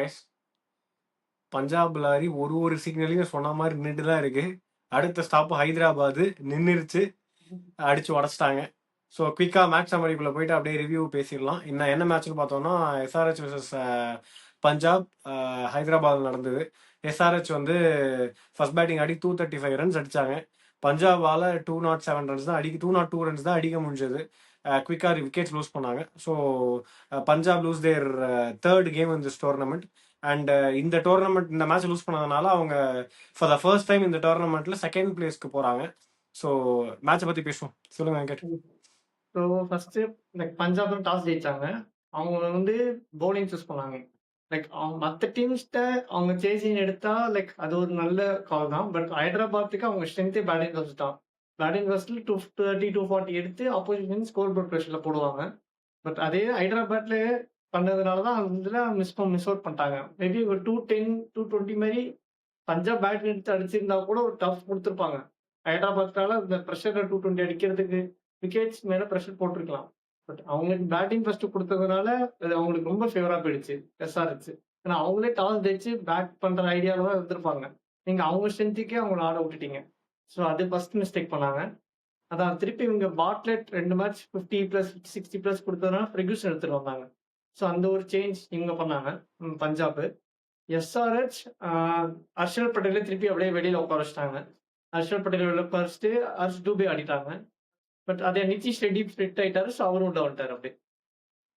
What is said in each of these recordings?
Guys. Punjab lorry ஒரு சிக்னலையும் சொன்ன மாதிரி நின்றுட்டு தான் இருக்கு. அடுத்த ஸ்டாப் ஹைதராபாத் நின்றுச்சு, அடிச்சு உடச்சிட்டாங்க. ஸோ குயிக்காக மேட்ச் சம்மரிக்குள்ளே போயிட்டு அப்படியே ரிவ்யூ பேசிடலாம். என்ன மேட்ச்னு பார்த்தோம்னா எஸ்ஆர்ஹெச் வர்சஸ் பஞ்சாப் ஹைதராபாத் நடந்தது. எஸ்ஆர்ஹெச் வந்து ஃபர்ஸ்ட் பேட்டிங் ஆடி 235 ரன்ஸ் அடிச்சாங்க. பஞ்சாபால் 207 ரன்ஸ் தான் 202 ரன்ஸ் தான் அடிக்க முடிஞ்சது. குயிக்காக விக்கெட்ஸ் லூஸ் பண்ணாங்க. So Punjab loose there third game in this tournament. And இந்த டோர்னமெண்ட் இந்த மேட்ச் லூஸ் பண்ணதுனால அவங்க ஃபார் த ஃபர்ஸ்ட் டைம் இந்த டோர்னமெண்ட்ல செகண்ட் பிளேஸ்க்கு போறாங்க. ஸோ மேட்சை பத்தி பேசுவோம். சொல்லுங்க Venkat. So first like Punjab toss ஜெயிச்சாங்க. அவங்க வந்து பவுலிங் சூஸ் பண்ணாங்க. லைக் அவங்க மற்ற டீம்ஸ்ட அவங்க சேசிங் எடுத்தா லைக் அது ஒரு நல்ல கால் தான். பட் ஹைதராபாத்துக்கு அவங்க ஸ்ட்ரென்த்தே பேட்டிங் ஃபர்ஸ்ட் தான். பேட்டிங் ஃபர்ஸ்ட்ல 230 240 எடுத்து ஆப்போசிஷன் ஸ்கோர் போர்ட் ப்ரெஷர்ல போடுவாங்க. பட் அதே ஹைதராபாத்ல பண்ணதுனால தான் அதுல மிஸ் அவுட் பண்ணிட்டாங்க. மேபி ஒரு 210 220 மாதிரி பஞ்சாப் பேட் எடுத்து அடிச்சிருந்தா கூட ஒரு டஃப் கொடுத்துருப்பாங்க. ஹைதராபாத்னால இந்த ப்ரெஷர்ல 220 அடிக்கிறதுக்கு விக்கெட்ஸ் மேல ப்ரெஷர் போட்டிருக்கலாம். பட் அவங்களுக்கு பேட்டிங் ஃபர்ஸ்ட் கொடுத்ததுனால அது அவங்களுக்கு ரொம்ப ஃபேவரா போயிடுச்சு எஸ்ஆர்ஹெச். ஏன்னா அவங்களே டாஸ் ஜெயிச்சு பேட் பண்ற ஐடியால தான் இருந்திருப்பாங்க. நீங்க அவங்க ஸ்ட்ரென்த்துக்கே அவங்கள ஆட விட்டுட்டீங்க. ஸோ அது ஃபர்ஸ்ட் மிஸ்டேக் பண்ணாங்க. அதான் திருப்பி இவங்க பாட்லெட் 2 மேட்ச் 50+ 60+ கொடுத்ததுனால ஃபெர்குசன் எடுத்துட்டு வந்தாங்க. ஸோ அந்த ஒரு சேஞ்ச் இவங்க பண்ணாங்க பஞ்சாப். எஸ்ஆர்ஹெச் ஹர்ஷல் பட்டேலை திருப்பி அப்படியே வெளியில உட்கார வச்சிட்டாங்க. ஹர்ஷல் பட்டேல் வெளில உட்காரிச்சிட்டு ஹர்ஷ் டூபே ஆடிட்டாங்க. பட் அதே நிதிஷ் ரெட்டி ஃபிட் ஆயிட்டாரு. ஸோ அவரும் உள்ள வந்துட்டாரு அப்படி.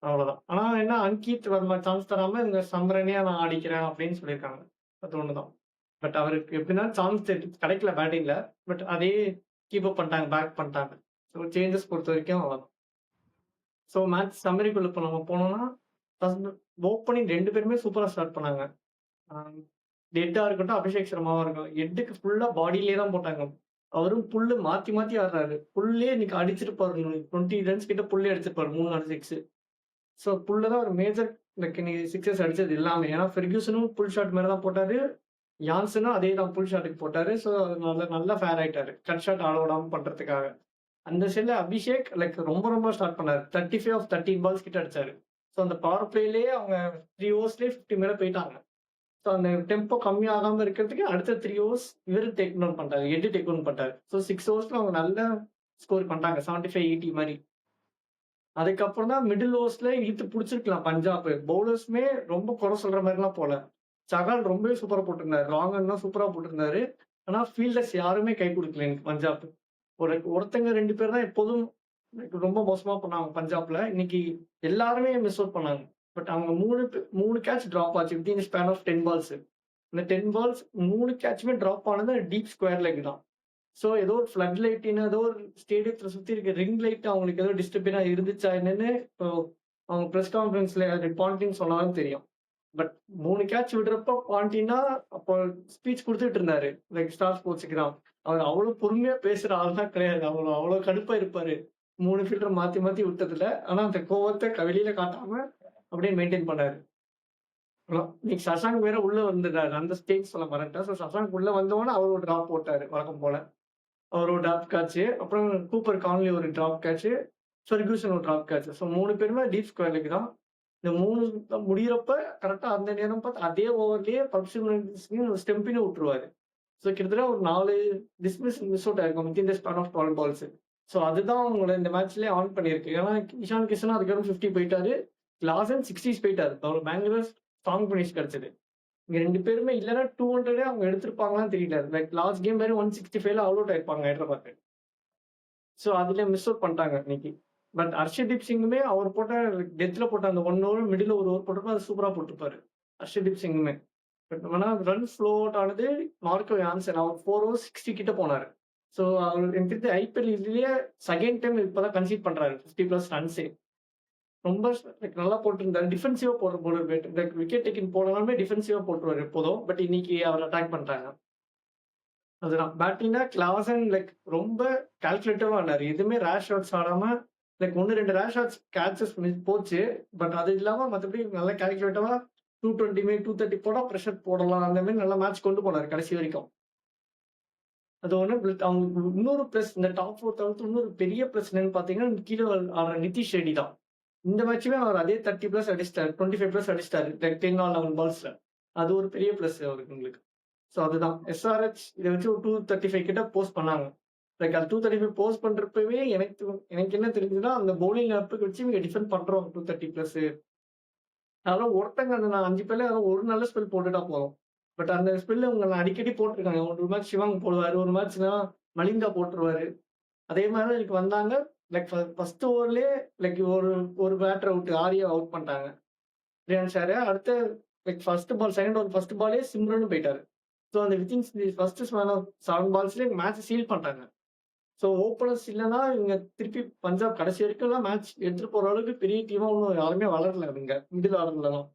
அவ்வளவுதான். ஆனா என்ன அன்கீத் வர்மா சான்ஸ் தராம இவங்க சம்பரனியா நான் ஆடிக்கிறேன் அப்படின்னு சொல்லியிருக்காங்க. அது ஒண்ணுதான். பட் அவருக்கு எப்படின்னா சான்ஸ் கிடைக்கல பேட்டிங்ல. பட் அதே கீப் அப் பண்ணிட்டாங்க, பேக் பண்ணிட்டாங்க. ஸோ சேஞ்சஸ் பொறுத்த வரைக்கும் அவ்வளோதான். ஸோ மேட்ச் சம்மரிக்குள்ள இப்போ நம்ம போனோம்னா ஃபர்ஸ்ட் ஓப்பனிங் 2 பேருமே சூப்பரா ஸ்டார்ட் பண்ணாங்க. ஹெட்டா இருக்கட்டும், அபிஷேக் சர்மாவா இருக்கட்டும், ஹெட்டுக்கு ஃபுல்லா பாடியிலே தான் போட்டாங்க. அவரும் புல்லு மாத்தி மாத்தி ஆடுறாரு. புல்லே இன்னைக்கு அடிச்சிருப்பாரு. 20 ரன்ஸ் கிட்ட புல்லே அடிச்சிருப்பாரு. 3-4 சிக்ஸ். ஸோ புல்ல தான் ஒரு மேஜர் இன்னைக்கு சிக்ஸஸ் அடிச்சது எல்லாமே. ஏன்னா ஃபெர்குசனும் புல் ஷாட் மேல தான் போட்டாரு. யான்சனும் அதே தான் புல் ஷாட்டுக்கு போட்டாரு. ஸோ நல்லா ஃபேர் ஆயிட்டாரு. கட் ஷாட் ஆட விடாம பண்றதுக்காக. அந்த சைட்ல அபிஷேக் லைக் ரொம்ப ஸ்டார்ட் பண்ணாரு. 35 ஆஃப் 13 பால்ஸ் கிட்ட அடிச்சாரு. ஸோ அந்த பவர் பிளேலேயே அவங்க 3 ஓவர்ஸ்லேயே 50 மேல போயிட்டாங்க. ஸோ அந்த டெம்போ கம்மியாகாம இருக்கிறதுக்கு அடுத்த 3 ஓவர்ஸ் இவர் டேக் டவுன் பண்ணிட்டாரு. எட்டு டேக் டவுன் பண்ணிட்டாரு. ஸோ 6 ஓவர்ஸ்ல அவங்க நல்ல ஸ்கோர் பண்ணிட்டாங்க. 75-80 மாதிரி. அதுக்கப்புறம் தான் மிடில் ஓவர்ஸ்ல இழுத்து பிடிச்சிருக்கலாம் பஞ்சாப். பவுலர்ஸுமே ரொம்ப குறை சொல்ற மாதிரிலாம் போல. சகால் ரொம்பவே சூப்பரா போட்டிருந்தாரு. ராங்கன்லாம் சூப்பரா போட்டிருந்தாரு. ஆனா ஃபீல்டர்ஸ் யாருமே கை கொடுக்கல எனக்கு பஞ்சாப். ஒருத்தங்க 2 பேர் தான் எப்போதும் ரொம்ப மோசமா பண்ணாங்க பஞ்சாப்ல. இன்னைக்கு எல்லாருமே மிஸ் அவுட் பண்ணாங்க. பட் அவங்க 3 கேட்ச் டிராப் ஆச்சு வித்தின் ஸ்பேன் ஆஃப் 10 பால்ஸ். இந்த 10 பால்ஸ் 3 கேட்சுமே டிராப் ஆனது டீப் ஸ்கொயர் லெக் தான். ஸோ ஏதோ ஒரு ஃபிளட் லைட்னு ஏதோ ஒரு ஸ்டேடியத்துல சுத்தி இருக்க ரிங் லைட் அவங்களுக்கு ஏதோ டிஸ்டர்பினா இருந்துச்சா என்னன்னு இப்போ அவங்க ப்ரெஸ் கான்ஃபரன்ஸ்ல பாண்டிங் சொன்னாலும் தெரியும். பட் 3 கேட்ச் விடுறப்ப பாண்டினா அப்போ ஸ்பீச் கொடுத்துட்டு இருந்தாரு. லைக் ஸ்டார் ஸ்போர்ட்ஸுக்கு தான். அவர் அவ்வளவு பொறுமையா பேசுற ஆள்லாம் கிடையாது. அவர் அவ்வளவு கடுப்பா இருப்பாரு. 3 ஃபீல்டர் மாத்தி மாத்தி விட்டதுல. ஆனா அந்த கோவத்தை வெளியில காட்டாம அப்படியே மெயின்டைன் பண்ணாரு. இன்னைக்கு சசாங்க் வேற உள்ள வந்துட்டாரு. அந்த ஸ்டேஜ் சொல்ல மறந்துட்டேன். ஸோ சசாங்க் உள்ள வந்தவொடனே அவர் ஒரு டிராப் போட்டாரு வழக்கம் போல. அவர் ஒரு டிராப் கேட்ச். அப்புறம் கூப்பர் கான்லி ஒரு டிராப் கேட்ச். ஃபெர்குசன் ஒரு டிராப் கேட்ச். ஸோ 3 பேருமே டீப் ஸ்கொயர் லெக் தான். இந்த 3 முடியறப்ப கரெக்டா அந்த நேரம் பார்த்து அதே ஓவர்லயே ஸ்டெம்பின்னு விட்டுருவாரு. ஸோ கிட்டத்தட்ட ஒரு 4 மிஸ் அவுட் ஆயிருக்கும் within the span of 12 balls. So அதுதான் அவங்கள இந்த மேட்ச்லயே ஆன் பண்ணியிருக்கு. ஏன்னா இஷான் கிஷன் அதுக்கப்புறம் 50 போயிட்டாரு. கிளாசன் 60s போயிட்டாரு. அவர் பெங்களூர் ஸ்ட்ராங் பினிஷ் கிடைச்சது. இங்க 2 பேருமே இல்லைன்னா 200 அவங்க எடுத்திருப்பாங்களான்னு தெரியல. லைக் லாஸ்ட் கேம் வேற 165ல அவுட் அவுட் ஆயிருப்பாங்க ஹைதராபாத். ஸோ அதுல மிஸ் அவுட் பண்ணிட்டாங்க இன்னைக்கு. பட் ஹர்ஷதீப் சிங்குமே அவர் போட்ட டெத்ல போட்ட அந்த 1 ஓவர் மிடில் ஒரு ஓவர் போட்டப்போ அது சூப்பரா போட்டிருப்பாரு ஹர்ஷதீப் சிங்குமே. பட் ஆனா ரன் ஃப்ளோ அவுட் ஆனது மார்க்கோ யான்சன். அவர் 4 ஓவர்ஸ் 60 கிட்ட போனாரு. ஸோ அவர் எனக்கு தெரிஞ்ச ஐபிஎல் இதுலயே செகண்ட் டைம் இப்பதான் கன்சீட் பண்றாரு 50+ ரன்ஸே. ரொம்ப லைக் நல்லா போட்டிருந்தாரு. டிஃபென்சிவா போடுற bowler bat. Like wicket taking போடலாமே டிஃபென்சிவா போட்டுருவாரு எப்போதும். பட் இன்னைக்கு அவர் அட்டாக் பண்றாங்க. அதுதான் பேட்டிங்னா கிளாசன் லைக் ரொம்ப கால்குலேட்டிவா ஆனாரு. எதுவுமே ரேஷ் ஷாட்ஸ் ஆடாம லைக் 1-2 ரேஷ் ஷாட்ஸ் கேட்சஸ் போச்சு. பட் அது இல்லாம மற்றபடி நல்லா கால்குலேட்டிவா 220 230 போடா ப்ரெஷர் போடலாம். அந்த மாதிரி நல்லா மேட்ச் கொண்டு போனாரு கடைசி வரைக்கும். அது ஒண்ணு. அவங்களுக்கு இன்னொரு பிளஸ் இந்த டாப் 4 தவிர்த்து இன்னொரு பெரிய பிளஸ் என்னன்னு பாத்தீங்கன்னா கீழே ஆடுற நிதிஷ் ரெட்டி தான். இந்த மேட்சுமே அவர் அதே 30 பிளஸ் அடிச்சிட்டாரு, 25 பிளஸ் அடிச்சிட்டாரு, லைக் 10 ஆர் 11 பால்ஸ்ல. அது ஒரு பெரிய பிளஸ் அவருக்கு உங்களுக்கு. ஸோ அதுதான் எஸ்ஆர்ஹெச் இதை வச்சு ஒரு 235 கிட்ட போஸ்ட் பண்ணாங்க. லைக் அது 235 போஸ்ட் பண்றப்பவே எனக்கு என்ன தெரிஞ்சதுன்னா, அந்த பவுலிங் அப்புக்கு வச்சு இவங்க டிஃபெண்ட் பண்றோம் 230 பிளஸ். அதனால ஒருத்தங்க அந்த நான் 5 பேர்ல ஒரு நல்ல ஸ்பெல் போட்டுட்டா போதும். பட் அந்த ஸ்பெல் அவங்க அடிக்கடி போட்டுருக்காங்க. ஒரு மேட்ச் சிவாங் போடுவாரு, ஒரு மேட்ச்னா மலிங்கா போட்டுருவாரு. அதே மாதிரி தான் இன்னைக்கு வந்தாங்க. லைக் ஃபர்ஸ்ட் ஓவர்லயே லைக் ஒரு ஒரு பேட்டர் அவுட், ஆரியா அவுட் பண்ணிட்டாங்க. ரியான் ஷார. அடுத்த like first ball, second over first பாலே சிம்ரனும் போயிட்டாரு. ஸோ அந்த வித்தின் ஃபர்ஸ்ட் 7 பால்ஸ்லயே மேட்ச் சீல் பண்ணிட்டாங்க. ஸோ ஓப்பனர்ஸ் இல்லன்னா, இவங்க திருப்பி பஞ்சாப் கடைசி வரைக்கும்லாம் மேட்ச் எடுத்துட்டு போற அளவுக்கு பெரிய டீமா ஒண்ணும் யாருமே வளரல இவங்க. மிடில் ஆர்டர்லலாம்.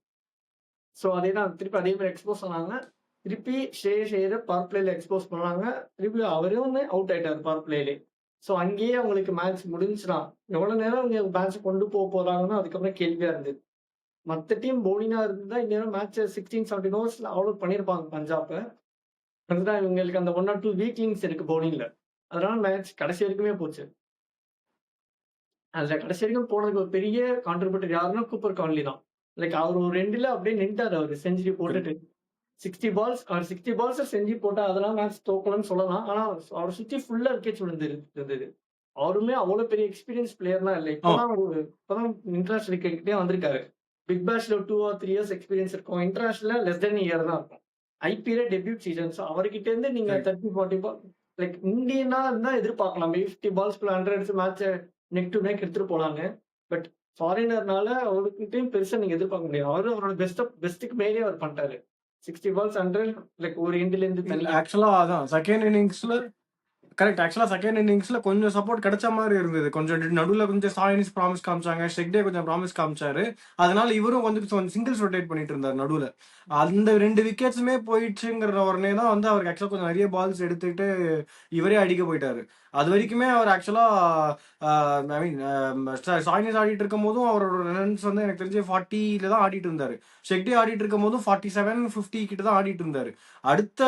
ஸோ அதேதான் திருப்பி அதே மாரி எக்ஸ்போஸ் ஆனாங்க. திருப்பி ஷ்ரேயஸ் ஐயர பவர் பிளேல எக்ஸ்போஸ் பண்ணாங்க. திருப்பி அவருமே அவுட் ஆயிட்டாரு பவர் பிளேலயே. ஸோ அங்கேயே அவங்களுக்கு மேட்ச் முடிஞ்சுதான். எவ்வளவு நேரம் அவங்க மேட்ச் கொண்டு போறாங்கன்னு அதுக்கப்புறம் கேள்வியா இருந்தது. மத்த டீம் பவுலிங்கா இருந்தா இந்நேரம் மேட்ச 16, 17 ஓவர்ஸ்ல ஆல் அவுட் பண்ணியிருப்பாங்க பஞ்சாப்ப. அதுதான் இவங்களுக்கு அந்த 1 ஆர் 2 வீக் லிங்க்ஸ் இருக்கு பவுலிங்ல. அதனால மேட்ச் கடைசி வரைக்குமே போச்சு. அதுல கடைசி வரைக்கும் போனதுக்கு ஒரு பெரிய கான்ட்ரிபியூட்டர் யாருன்னா கூப்பர் கான்லி தான். லைக் அவர் ஒரு எண்டுல அப்படியே நின்னுட்டாரு அவரு செஞ்சுரி போட்டுட்டு. 60 பால்ஸ் அவர் 60 பால்ஸ்ல செஞ்சுரி போட்டா அதெல்லாம் மேட்ச் தோக்கலன்னு சொல்லலாம். ஆனா அவர சுத்தி ஃபுல்லா விக்கெட்ஸ் விழுந்திருந்தது. அவருமே அவ்வளவு பெரிய எக்ஸ்பீரியன்ஸ் பிளேயர்லாம் இல்ல. இப்பதான் இன்டர்நேஷனல் கிரிக்கெட்டே வந்திருக்காரு. பிக் பேஷ்ல 2 ஆர் 3 இயர்ஸ் எக்ஸ்பீரியன்ஸ் இருக்கும். இன்டர்நேஷனல்ல லெஸ் தென் இயர் தான் இருக்கும். ஐபிஎல்ல டெபியூட் சீசன். ஸோ அவர்கிட்ட இருந்து நீங்க 30, 40 பால் லைக் இந்தியனா இருந்தா எதிர்பார்க்கலாம். 50 பால்ஸ்க்குள்ள 100 அடிச்சு மேட்ச நெக் டு நெக் எடுத்துட்டு போலாங்க. பட் ஃபாரினர்னால அவருக்கிட்டயும் பெருசா நீங்க எதிர்பார்க்க முடியாது. அவரோட பெஸ்ட்டுக்கு மேலேயே அவர் பண்ணிட்டாரு. 60 பால்ஸ் 100 லைக் ஒரு எண்ட்ல இருந்து தனியா. ஆக்சுவலா அதான் செகண்ட் இன்னிங்ஸ்ல கரெக்ட். ஆக்சுவலா செகண்ட் இன்னிங்ஸ்ல கொஞ்சம் சப்போர்ட் கிடைச்ச மாதிரி இருந்தது. கொஞ்சம் நடுவுல கொஞ்சம் சாயினிஸ் ப்ராமிஸ் காமிச்சாங்க, ஷெக்டே கொஞ்சம் ப்ராமிஸ் காமிச்சாரு. அதனால இவரும் கொஞ்சம் சிங்கிள்ஸ் ரொட்டேட் பண்ணிட்டு இருந்தார் நடுவுல. அந்த 2 விக்கெட்ஸுமே போயிடுச்சுங்கிற உடனே தான் அவருக்கு ஆக்சுவலா கொஞ்சம் நிறைய பால்ஸ் எடுத்துக்கிட்டு இவரே அடிக்க போயிட்டாரு. அது வரைக்குமே அவர் ஆக்சுவலா ஐ மீன் சாயினிஸ் ஆடிட்டு இருக்கும் போதும் அவரோட ரன்ஸ் எனக்கு தெரிஞ்சு 40ல தான் ஆடிட்டு இருந்தாரு. ஷெக்டே ஆடிட்டு இருக்கும் போதும் 47, 50 கிட்ட தான் ஆடிட்டு இருந்தாரு. அடுத்த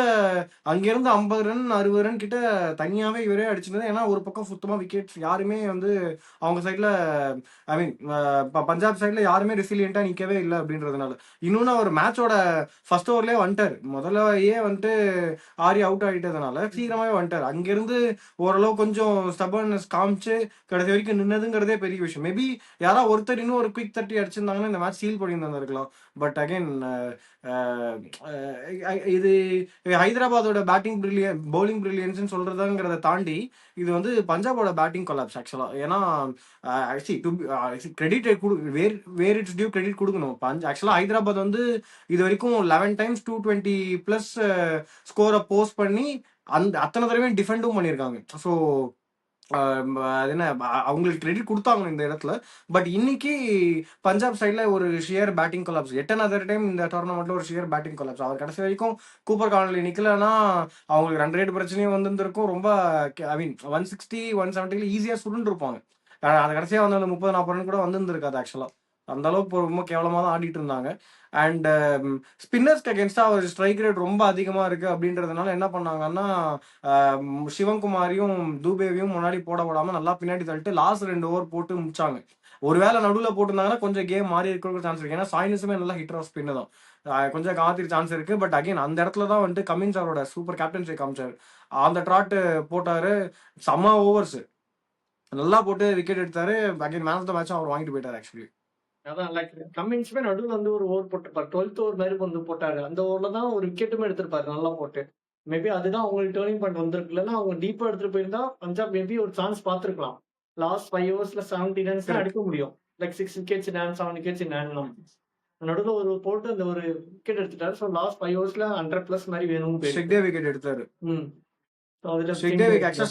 அங்கிருந்து 50 ரன் 60 ரன் கிட்ட தனியாவே இவரே அடிச்சிருந்தது. ஏன்னா ஒரு பக்கம் சுத்தமா விக்கெட்ஸ் யாருமே அவங்க சைட்ல ஐ மீன் பஞ்சாப் சைட்ல யாருமே ரெசிலியண்டா நிக்கவே இல்லை அப்படின்றதுனால. இன்னொன்னு அவர் மேட்சோட ஃபர்ஸ்ட் ஓவர்லயே வந்துட்டாரு. முதல்லயே ஆரி அவுட் ஆகிட்டதுனால சீக்கிரமாவே வந்துட்டாரு. அங்கிருந்து ஓரளவு கொஞ்சம் ஸ்டபர்னஸ் காமிச்சு கடைசி வரைக்கும் நின்னதுங்கிறதே பெரிய விஷயம். மேபி யாராவது ஒருத்தர் இன்னும் ஒரு குவிக் 30 அடிச்சிருந்தாங்கன்னா இந்த மேட்ச் சீல் பண்ணியிருந்திருக்கலாம். பட் அகைன் இது ஹைதராபாத்தோட பவுலிங் பிரில்லியன்ஸ் சொல்றதுங்கிறத தாண்டி இது பஞ்சாபோட பேட்டிங் கொலாப்ஸ் ஆக்சுவலா. ஏன்னா credit where it's due credit கொடுக்கணும். ஆக்சுவலா ஹைதராபாத் இது வரைக்கும் 11 டைம்ஸ் 220+ ஸ்கோரை போஸ்ட் பண்ணி அத்தனை தடவையும் டிஃபெண்டும் பண்ணியிருக்காங்க. ஸோ அது என்ன அவங்களுக்கு கிரெடிட் கொடுத்தாங்க இந்த இடத்துல. பட் இன்னைக்கு பஞ்சாப் சைட்ல ஒரு ஷியர் பேட்டிங் கொலாப்ஸ். 8 டைம் இந்த டோர்னமெண்ட்ல ஒரு ஷியர் பேட்டிங் கொலாப்ஸ். அவர் கடைசி வரைக்கும் கூப்பர் கார்னர்ல நிக்கலன்னா அவங்களுக்கு ரன் ரேட் பிரச்சனையும் வந்திருக்கும். ரொம்ப ஐ மீன் 160, 170 ஈஸியா சுருண்டு இருப்பாங்க. அது கடைசியா அந்த 30, 40 ரன் கூட வந்திருக்காது ஆக்சுவலா. அந்த அளவுக்கு ரொம்ப கேவலமா தான் ஆடிட்டு இருந்தாங்க. அண்ட் ஸ்பின்னர்ஸ்க்கு அகேன்ஸ்டா அவர் ஸ்ட்ரைக் ரேட் ரொம்ப அதிகமா இருக்கு அப்படின்றதுனால என்ன பண்ணாங்கன்னா சிவங்குமாரையும் தூபேவையும் முன்னாடி போட விடாம நல்லா பின்னாடி தள்ளிட்டு லாஸ்ட் 2 ஓவர் போட்டு முடிச்சாங்க. ஒருவேளை நடுவில் போட்டிருந்தாங்கன்னா கொஞ்சம் கேம் மாறி இருக்கிற சான்ஸ் இருக்கு. ஏன்னா சாயினிஸுமே நல்லா ஹிட்டர் ஆஃப் ஸ்பின்னு தான். கொஞ்சம் காத்திரி சான்ஸ் இருக்கு. பட் அகைன் அந்த இடத்துல தான் கமின்ஸ் அவரோட சூப்பர் கேப்டன்சி காமிச்சாரு. அந்த ட்ராட் போட்டாரு. செம்ம ஓவர்ஸ் நல்லா போட்டு விக்கெட் எடுத்தாரு. Again man of the match அவர் வாங்கிட்டு போயிட்டாரு ஆக்சுவலி. அதான் லைக் கமின்ஸுமே நடுவில் ஒரு ஓவர் போட்டிருப்பாரு. 12th ஓவர் மாதிரி போட்டாரு. அந்த ஓவர்ல தான் ஒரு விக்கெட்டுமே எடுத்திருப்பாரு நல்லா போட்டு. மேபி அதுதான் அவங்களுக்கு டேர்னிங் பாயிண்ட் வந்திருக்கு. இல்லைன்னா அவங்க டீப்பா எடுத்துட்டு போயிருந்தா பஞ்சாப் மேபி ஒரு சான்ஸ் பார்த்துருக்கலாம். லாஸ்ட் 5 ஓவர்ஸ்ல 70 ரன்ஸ் அடிக்க முடியும். Like 6 wickets in hand, 7 wickets in hand. நடுவில் ஒரு போட்டு அந்த ஒரு விக்கெட் எடுத்துட்டாரு. ஸோ லாஸ்ட் 5 ஓவர்ஸ்ல 100+ மாதிரி வேணும்னு ஷெக்டே விக்கெட் எடுத்தாரு. அதுல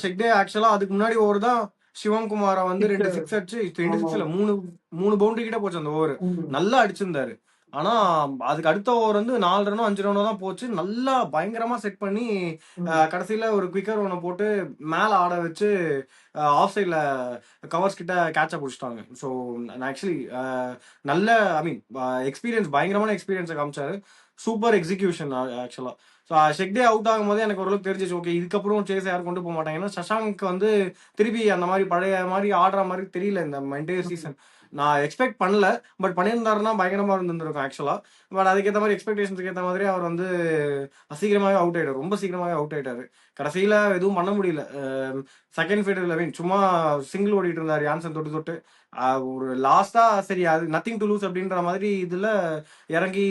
ஷெக்டே ஆக்சுவலா அதுக்கு முன்னாடி ஓவர் தான் சிவங்குமாரை 2 6 அடிச்சு 26ல 3 பவுண்டரி கிட்ட போச்சு அந்த ஓவர். நல்லா அடிச்சிருந்தாரு. ஆனா அதுக்கு அடுத்த ஓவர் 4 ரனோ 5 ரனோ தான் போச்சு. நல்லா பயங்கரமா செட் பண்ணி கடைசியில ஒரு குவிக்கர் ஒன்று போட்டு மேல ஆட வச்சு ஆஃப் சைட்ல கவர்ஸ் கிட்ட கேட்ச பிடிச்சிட்டாங்க. ஸோ ஆக்சுவலி நல்ல ஐ மீன் எக்ஸ்பீரியன்ஸ் பயங்கரமான எக்ஸ்பீரியன்ஸை காமிச்சாரு. சூப்பர் எக்ஸிகியூஷன் ஆக்சுவலா. ஸோ ஷெக்டே அவுட் ஆகும் போதே எனக்கு ஓரளவுக்கு தெரிஞ்சிச்சு. ஓகே இதுக்கப்புறம் சேஸ் யாரும் கொண்டு போக மாட்டாங்க. ஏன்னா சஷாங்க் திருப்பி அந்த மாதிரி பழைய மாதிரி ஆடுற மாதிரி தெரியல இந்த என்டையர் சீசன். நான் எக்ஸ்பெக்ட் பண்ணல. பட் பண்ணியிருந்தாருன்னா பயங்கரமா இருந்திருக்கும் ஆக்சுவலா. பட் அதுக்கேற்ற மாதிரி எக்ஸ்பெக்டேஷன்ஸ்க்கு ஏற்ற மாதிரி அவர் வந்து சீக்கிரமாவே அவுட் ஆயிட்டாரு. ரொம்ப சீக்கிரமாவே அவுட் ஆயிட்டாரு. கடைசியில எதுவும் பண்ண முடியல. செகண்ட் ஃபீல்டர்ல மீன் சும்மா சிங்கிள் ஓடிட்டு இருந்தாரு யான்சன் தொட்டு தொட்டு. ஒரு லாஸ்டா சரி அது நத்திங் டு லூஸ் அப்படின்ற மாதிரி இதுல இறங்கி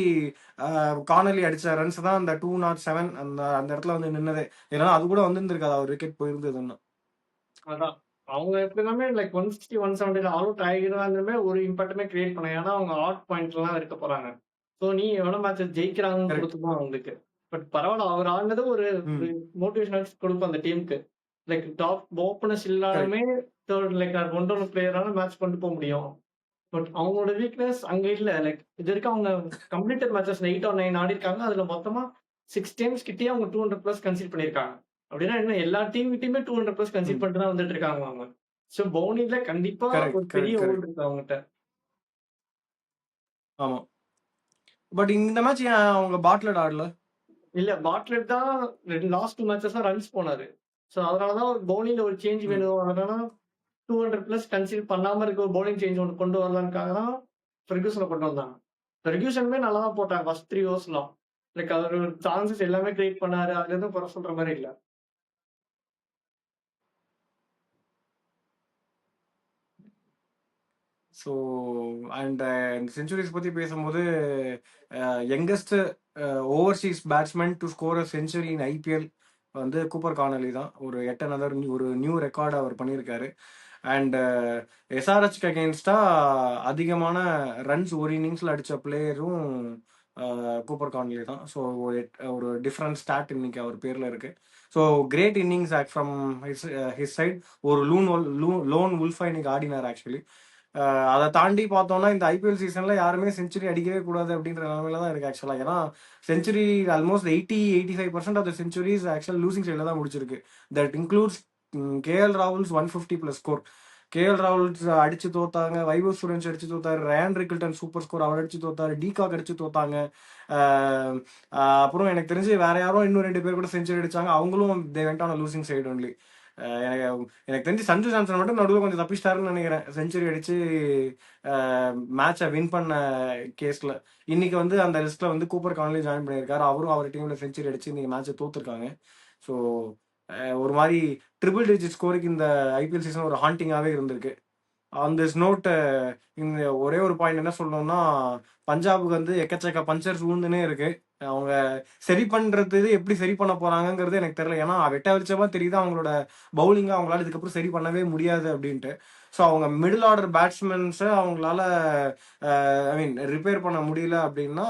கார்னர்லி அடிச்ச ரன்ஸ் தான் அந்த 207 அந்த அந்த இடத்துல வந்து நின்னதே. ஏன்னா அது கூட வந்திருந்திருக்காது அவர் விக்கெட் போயிருந்ததுன்னு. அதான். அவங்க எப்படினாலுமே லைக் 160, 170 ஆல் அவுட் ஆகிருந்தாலுமே ஒரு இம்பாக்ட்டுமே கிரியேட் பண்ணல. ஏன்னா அவங்க ஹாட் பாயிண்ட்லாம் இருக்க போறாங்க. ஸோ நீ எவ்வளவு மேட்சஸ் ஜெயிக்கிறாங்கன்னு கரெக்ட். பொறுத்து தான் அவங்களுக்கு. பட் பரவால்ல. அவர் ஆடுனது ஒரு ம். ஒரு மோட்டிவேஷனல் கொடுக்கும் அந்த டீமுக்கு. Like top openers correct. இல்லாமமே தேர்ட் லைக் ஒன் டவுன் பிளேயரால மேட்ச் கொண்டு போக முடியும். பட் அவங்களோட வீக்னஸ் அங்க இல்ல. லைக் இது வரைக்கும் அவங்க கம்ப்ளீட்டட் மேட்சஸ் 8 ஆர் 9 ஆடிருக்காங்க. அதுல மொத்தமா 6 டைம்ஸ் கிட்டயே அவங்க 200 பிளஸ் கன்சீட் பண்ணிருக்காங்க. அப்படின்னா என்ன எல்லா டீம் கிட்டயுமே 200 பிளஸ் கன்சீட் ம். பண்ணிட்டு தான் வந்துட்டு இருக்காங்க அவங்க. சோ பவுலிங்ல கண்டிப்பா கரெக்ட் ஒரு பெரிய கரெக்ட் ஹோல் கரெக்ட். இருக்கு அவங்ககிட்ட. ஆமா. பட் இந்த மேட்ச் ஏன் அவங்க பாட்லட் ஆடல? இல்ல பாட்லெட் தான் லாஸ்ட் 2 மேட்சஸ் தான் ரன்ஸ் போனாரு. சோ அதனால தான் பவுலிங்ல ஒரு சேஞ்ச் ம். வேணும். அதனால 200 பிளஸ் கன்சீட் பண்ணாம இருக்க ஒரு பவுலிங் சேஞ்ச் ஒன்னு கொண்டு வரலாம்னுக்காக தான் ஃபெர்குசன கொண்டு வந்தாங்க. ஃபெர்குசனுமே நல்லா தான் போட்டாங்க ஃபர்ஸ்ட் 3 ஓவர்ஸ்லாம். லைக் அவரு சான்சஸ் எல்லாமே கிரியேட் பண்ணாரு. அதுல எதுவும் குறை சொல்ற மாதிரி இல்ல. ஸோ அண்ட் செஞ்சுரிஸ் பற்றி பேசும்போது youngest overseas batsman to score a century in IPL வந்து கூப்பர் கார்னலி தான். ஒரு எட் அனதர் ஒரு நியூ ரெக்கார்டு அவர் பண்ணியிருக்காரு. அண்ட் எஸ்ஆர்ஹெச்க்கு அகேன்ஸ்டா அதிகமான ரன்ஸ் ஒரு இன்னிங்ஸில் அடித்த பிளேயரும் கூப்பர் கார்னலி தான். ஸோ ஒரு டிஃப்ரெண்ட் ஸ்டாட் இன்னைக்கு அவர் பேரில் இருக்கு. So great innings from his side. ஒரு லோன் உல்ஃபா இன்னைக்கு ஆடினார் ஆக்சுவலி. அதை தாண்டி பார்த்தோம்னா இந்த ஐபிஎல் சீசன்ல யாருமே செஞ்சுரி அடிக்கவே கூடாது அப்படின்ற நிலமையில தான் இருக்கு ஆக்சுவலா. ஏன்னா century almost 85% of the centuries actual losing சைடில் தான் முடிச்சிருக்கு. That includes KL Rahul's 150 plus score. KL Rahul's அடிச்சு தோத்தாங்க, வைபவ் சூரியன்ஸ் அடிச்சு தோத்தாரு, ரயான் ரிக்கில்டன் சூப்பர் ஸ்கோர் அவர் அடிச்சு தோத்தாரு, டீகாக் அடிச்சு தோத்தாங்க. அப்புறம் எனக்கு தெரிஞ்சு வேற யாரும் இன்னும் 2 பேர் கூட செஞ்சுரி அடிச்சாங்க. அவங்களும் they went on losing side only. எனக்கு தெரிஞ்சு சஞ்சு சாம்சன் மட்டும் நடுவில் கொஞ்சம் தப்பிச்சிட்டாருன்னு நினைக்கிறேன் செஞ்சுரி அடிச்சு மேட்சை வின் பண்ண கேஸ்ல. இன்னைக்கு வந்து அந்த லிஸ்ட்ல வந்து கூப்பர் கார்னலி ஜாயின் பண்ணியிருக்காரு. அவரும் அவர் டீம்ல செஞ்சுரி அடிச்சு இன்னைக்கு மேட்சை தோத்துருக்காங்க. ஸோ ஒரு மாதிரி ட்ரிபிள் டிஜிட் ஸ்கோருக்கு இந்த ஐபிஎல் சீசன் ஒரு ஹாண்டிங்காகவே இருந்திருக்கு. ஆன் திஸ் நோட் இந்த ஒரே ஒரு பாயிண்ட் என்ன சொல்லணும்னா, பஞ்சாபுக்கு வந்து எக்கச்சக்க பஞ்சர்ஸ் ஊந்துனே இருக்கு. அவங்க சரி பண்றது எப்படி சரி பண்ண போறாங்கங்கிறது எனக்கு தெரியல. ஏன்னா வெட்ட வெளிச்சமா தெரியுது அவங்களோட பவுலிங்கை அவங்களால இதுக்கப்புறம் சரி பண்ணவே முடியாது அப்படின்ட்டு. ஸோ அவங்க மிடில் ஆர்டர் பேட்ஸ்மேன்ஸை அவங்களால ஐ மீன் ரிப்பேர் பண்ண முடியல அப்படின்னா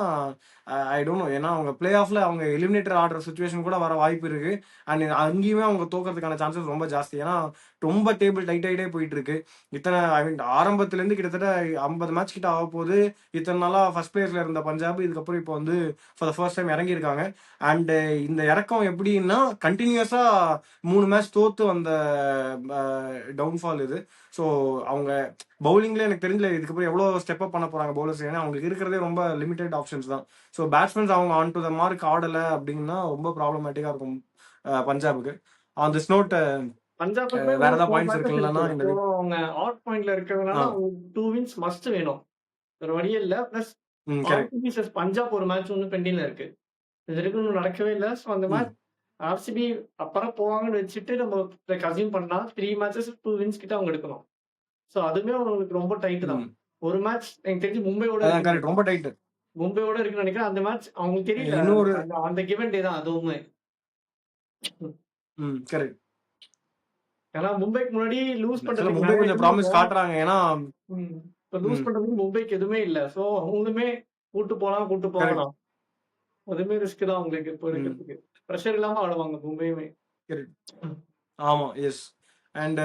ஐ டோன்ட் நோ. ஏன்னா அவங்க பிளே ஆஃப்ல அவங்க எலிமினேட்டர் ஆடுற சுச்சுவேஷன் கூட வர வாய்ப்பு இருக்கு. அண்ட் அங்கேயுமே அவங்க தோக்கிறதுக்கான சான்சஸ் ரொம்ப ஜாஸ்தி. ஏன்னா ரொம்ப டேபிள் டைட் ஆகிட்டே போயிட்டு இருக்கு. இத்தனை ஐ மீன் ஆரம்பத்துலேருந்து கிட்டத்தட்ட 50 மேட்ச் கிட்ட ஆக போகுது. இத்தனை நாளாக ஃபர்ஸ்ட் பிளேஸ்ல இருந்த பஞ்சாப் இதுக்கப்புறம் இப்போ வந்து ஃபார் த ஃபர்ஸ்ட் டைம் இறங்கியிருக்காங்க. அண்டு இந்த இறக்கம் எப்படின்னா கண்டினியூஸா 3 மேட்ச் தோத்து வந்த டவுன்ஃபால் இது. ஸோ அவங்க பவுலிங்ல எனக்கு தெரியல இதுக்கப்புறம் எவ்வளோ ஸ்டெப் அப் பண்ண போறாங்க பவுலர்ஸ். ஏன்னா அவங்களுக்கு இருக்கிறதே ரொம்ப லிமிடெட் ஆப்ஷன்ஸ் தான். ஸோ பேட்ஸ்மேன்ஸ் அவங்க ஆன் டு த மார்க் ஆடலை அப்படின்னா ரொம்ப ப்ராப்ளமேட்டிக்கா இருக்கும் பஞ்சாபுக்கு. ஆன் திஸ் நோட் பஞ்சாபுக்குமே வேற இன்னும் ஏதாவது 4 பாயிண்ட்ஸ் மேட்சஸ் இருக்குல்லன்னா இருக்கு. இந்த ஸோ அவங்க ஆட் பாயிண்ட்ல இருக்கிறதுனால அவங்க 2 வின்ஸ் மஸ்ட் வேணும். ஒரு வழியே இல்ல. Plus correct. RCB vs Punjab ஒரு மேட்ச் ஒன்று பெண்டிங்ல இருக்கு. இது வரைக்கும் இன்னும் நடக்கவே இல்ல. ஸோ அந்த மேட்ச் ஆர்சிபி அப்புறம் போவாங்கன்னு வச்சுட்டு நம்ம லைக் அசியூம் பண்ணா 3 மேட்சஸ் 2 வின்ஸ் கிட்ட அவங்க எடுக்கணும். ஸோ அதுவுமே அவங்களுக்கு ரொம்ப டைட் தான். ஒரு மேட்ச் எனக்கு தெரிஞ்சு மும்பையோட அதான் இருக்குன்னு கரெக்ட் ரொம்ப நினைக்கிறேன். டைட். மும்பையோட இருக்குன்னு நினைக்கிறேன். அந்த மேட்ச் அவங்களுக்கு தெரியல. இன்னொரு அந்த கிவன் டே தான் அதுவுமே. கரெக்ட். ஏன்னா மும்பைக்கு முன்னாடி லூஸ் ஆக்சுவலா பண்றதுக்கு மும்பை நிறைய கொஞ்சம் டீம் ப்ராமிஸ் காட்டுறாங்க. ஏன்னா இப்ப லூஸ் பண்றதுக்கு மும்பைக்கு எதுவுமே இல்ல. சோ அவங்களுமே கூட்டு கரெக்ட். போகலாம். அதுவுமே ரிஸ்க் தான் அவங்களுக்கு இப்போ இருக்கிறதுக்கு. பிரஷர் இல்லாம ஆடுவாங்க மும்பையுமே. கரெக்ட். ஆமா எஸ். அண்ட்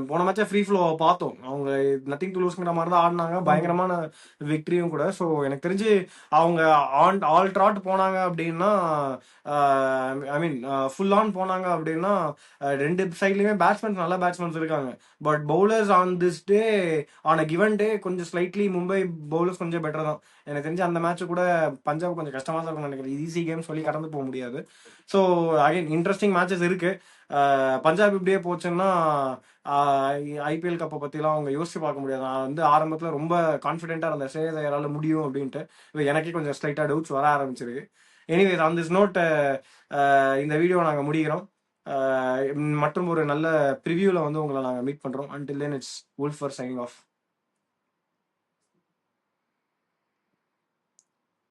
போன மேட்சை ஃப்ரீ ஃப்ளோ பார்த்தோம். அவங்க நத்திங் டு லூஸ்ங்கிற மாதிரி தான் ஆடினாங்க. பயங்கரமான விக்டரியும் கூட. ஸோ எனக்கு தெரிஞ்சு அவங்க ஆல் ட்ராட் போனாங்க அப்படின்னா ஐ மீன் ஃபுல் ஆன் போனாங்க அப்படின்னா 2 சைட்லையுமே பேட்ஸ்மேன்ஸ் நல்ல பேட்ஸ்மேன்ஸ் இருக்காங்க. But bowlers on this day on a given டே கொஞ்சம் ஸ்லைட்லி மும்பை பவுலர்ஸ் கொஞ்சம் பெட்டர் தான். எனக்கு தெரிஞ்சு அந்த மேட்ச் கூட பஞ்சாப் கொஞ்சம் கஷ்டமா தான் இருக்கும்னு நினைக்கிறேன். ஈஸி கேம் சொல்லி கடந்து போக முடியாது. ஸோ அகைன் இன்ட்ரெஸ்டிங் மேட்சஸ் இருக்கு. பஞ்சாப் இப்படியே போச்சுன்னா ஐபிஎல் கப்பை பற்றிலாம் அவங்க யோசிச்சு பார்க்க முடியாது. நான் வந்து ஆரம்பத்தில் ரொம்ப கான்ஃபிடென்ட்டாக இருந்தேன் ஸ்ரேயஸ் ஐயரால முடியும் அப்படின்ட்டு. இப்போ எனக்கே கொஞ்சம் ஸ்லைட்டாக டவுட்ஸ் வர ஆரம்பிச்சிருக்கு. எனிவேஸ் ஆன் திஸ் நோட் இந்த வீடியோ நாங்கள் முடிக்கிறோம். மற்றும் ஒரு நல்ல ப்ரிவியூவில் வந்து உங்களை நாங்கள் மீட் பண்ணுறோம். Until then it's Wolfer signing of.